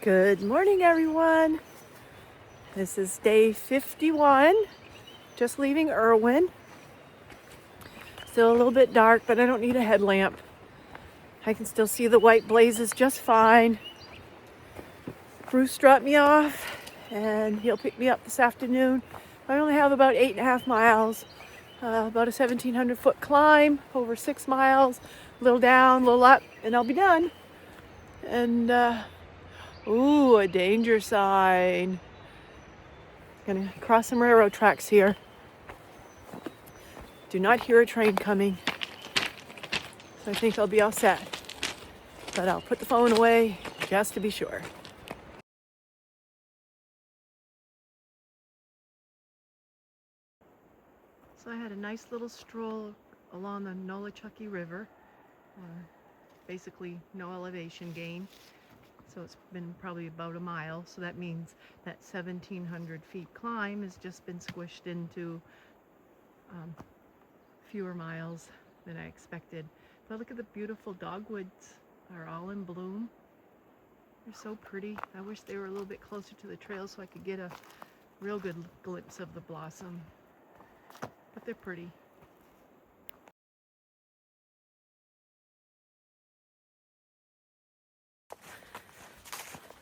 Good morning, everyone. This is day 51, just leaving Irwin. Still a little bit dark, but I don't need a headlamp. I can still see the white blazes just fine. Bruce dropped me off, and he'll pick me up this afternoon. I only have about 8.5 miles, about a 1,700-foot climb, over 6 miles, a little down, a little up, and I'll be done. And, ooh, a danger sign. Gonna cross some railroad tracks here. Do not hear a train coming. So I think I'll be all set. But I'll put the phone away just to be sure. So I had a nice little stroll along the Nolichucky River. Basically no elevation gain. So it's been probably about a mile. So that means that 1,700 feet climb has just been squished into fewer miles than I expected. But look at the beautiful dogwoods are all in bloom. They're so pretty. I wish they were a little bit closer to the trail so I could get a real good glimpse of the blossom. But they're pretty.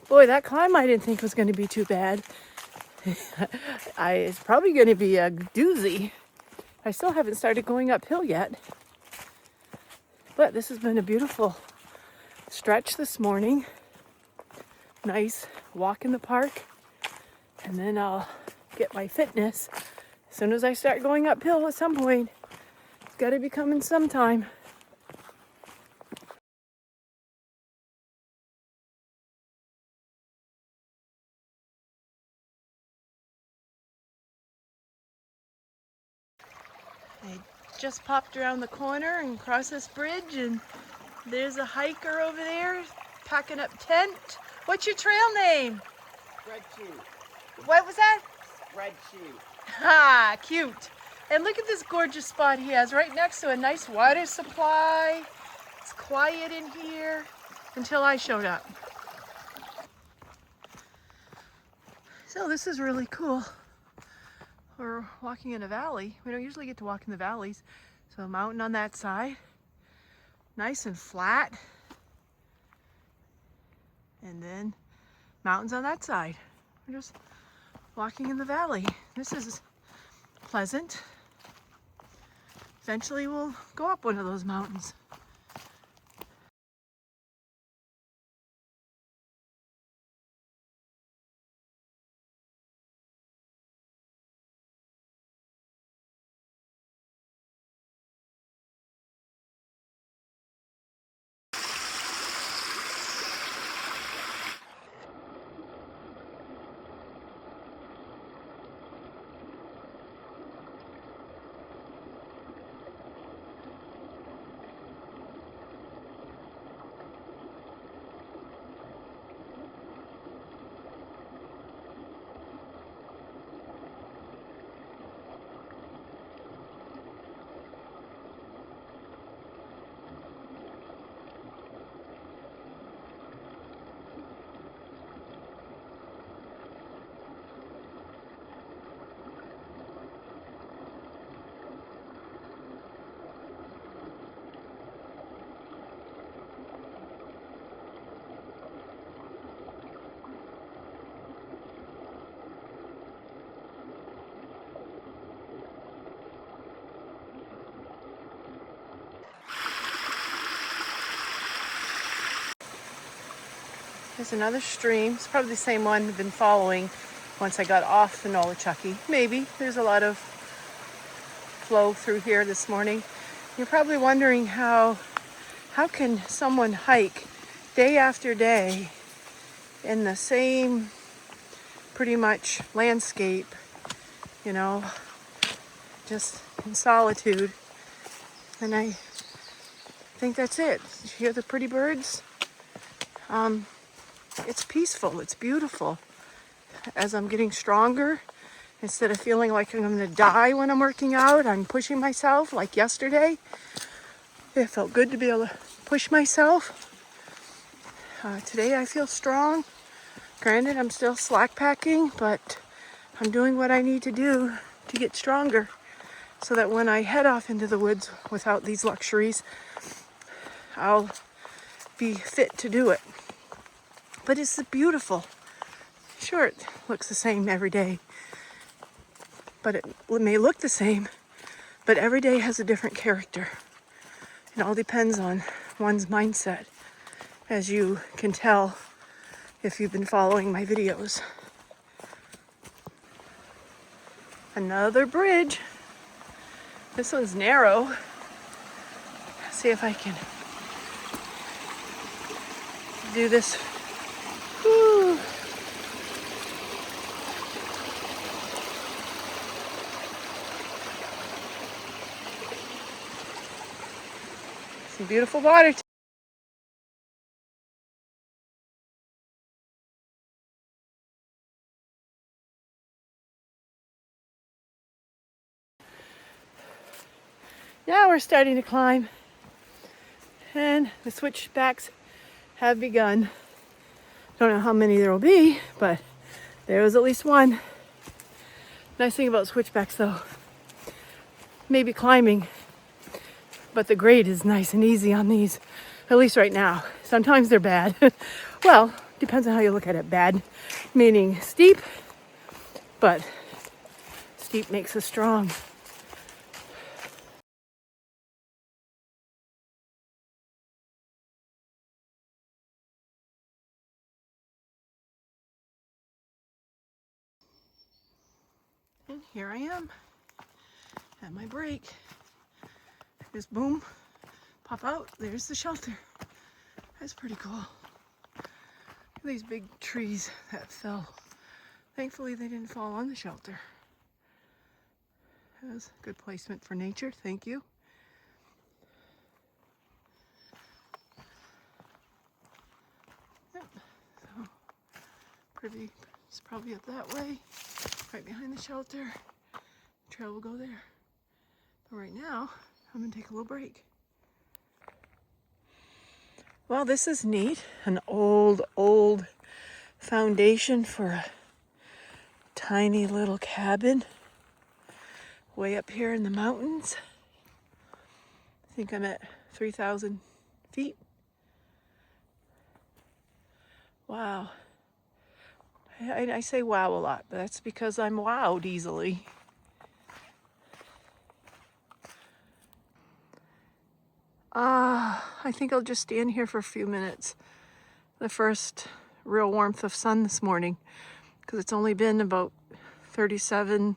Boy, that climb I didn't think was going to be too bad. It's probably going to be a doozy. I still haven't started going uphill yet. But this has been a beautiful stretch this morning. Nice walk in the park. And then I'll get my fitness. As soon as I start going uphill at some point, it's got to be coming sometime. I just popped around the corner and crossed this bridge, and there's a hiker over there packing up tent. What's your trail name? Spreadsheet. What was that? Spreadsheet. Ha, cute. And look at this gorgeous spot he has right next to a nice water supply. It's quiet in here until I showed up. So this is really cool. We're walking in a valley. We don't usually get to walk in the valleys. So a mountain on that side, nice and flat. And then mountains on that side. We're just walking in the valley. This is pleasant. Eventually we'll go up one of those mountains. There's another stream. It's probably the same one I've been following once I got off the Nolichucky. Maybe. There's a lot of flow through here this morning. You're probably wondering how can someone hike day after day in the same pretty much landscape, you know, just in solitude. And I think that's it. You hear the pretty birds? It's peaceful, it's beautiful. As I'm getting stronger, instead of feeling like I'm gonna die when I'm working out, I'm pushing myself like yesterday. It felt good to be able to push myself. Today I feel strong. Granted, I'm still slack packing, but I'm doing what I need to do to get stronger so that when I head off into the woods without these luxuries, I'll be fit to do it. But it's beautiful. Sure, it looks the same every day, but it may look the same, but every day has a different character. It all depends on one's mindset, as you can tell if you've been following my videos. Another bridge. This one's narrow. See if I can do this. Whew. Some beautiful water. Now we're starting to climb, and the switchbacks have begun. Don't know how many there will be, but there was at least one. Nice thing about switchbacks though, maybe climbing, but the grade is nice and easy on these, at least right now. Sometimes they're bad. Well, depends on how you look at it. Bad meaning steep, but steep makes us strong. And here I am at my break. Just boom, pop out. There's the shelter. That's pretty cool. Look at these big trees that fell. Thankfully, they didn't fall on the shelter. That was good placement for nature. Thank you. Yep. So, it's probably up that way, right behind the shelter. The trail will go there. But right now, I'm gonna take a little break. Well, this is neat. An old foundation for a tiny little cabin way up here in the mountains. I think I'm at 3,000 feet. Wow. I say wow a lot, but that's because I'm wowed easily. I think I'll just stand here for a few minutes. The first real warmth of sun this morning, because it's only been about 37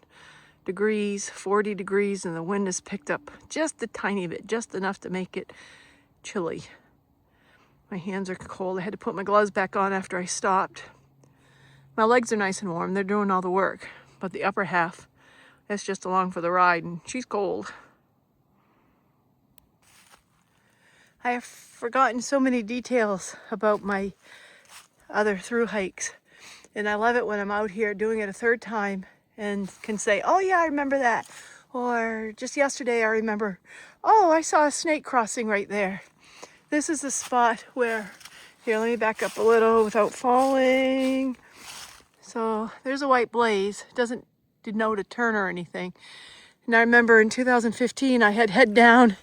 degrees, 40 degrees, and the wind has picked up just a tiny bit, just enough to make it chilly. My hands are cold. I had to put my gloves back on after I stopped. My legs are nice and warm. They're doing all the work, but the upper half, that's just along for the ride, and she's cold. I have forgotten so many details about my other through hikes, and I love it when I'm out here doing it a third time and can say, oh yeah, I remember that. Or just yesterday I remember, oh, I saw a snake crossing right there. This is the spot where, here, let me back up a little without falling. So there's a white blaze. It doesn't denote a turn or anything. And I remember in 2015, I had head down,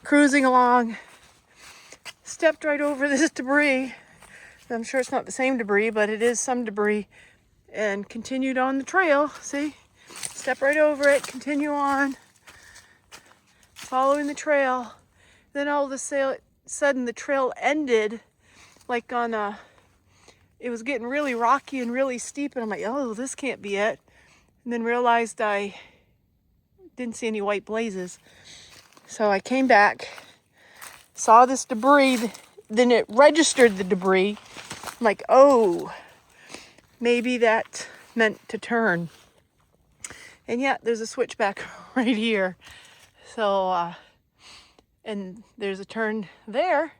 cruising along, stepped right over this debris. I'm sure it's not the same debris, but it is some debris, and continued on the trail. See, step right over it, continue on, following the trail. Then all of a sudden the trail ended like on a, it was getting really rocky and really steep, and I'm like, oh, this can't be it. And then realized I didn't see any white blazes. So I came back, saw this debris, then it registered the debris. I'm like, oh, maybe that meant to turn. And yet there's a switchback right here. So, and there's a turn there,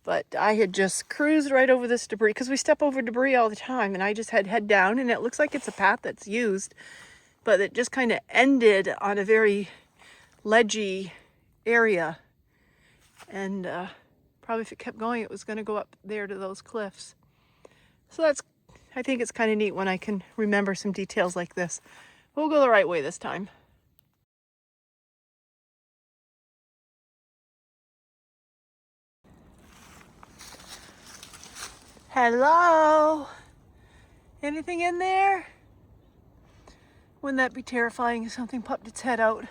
but I had just cruised right over this debris, because we step over debris all the time, and I just had head down, and it looks like it's a path that's used, but it just kind of ended on a very ledgy area. And probably if it kept going, it was going to go up there to those cliffs. So that's I think it's kind of neat when I can remember some details like this. We'll go the right way this time. Hello? Anything in there? Wouldn't that be terrifying if something popped its head out?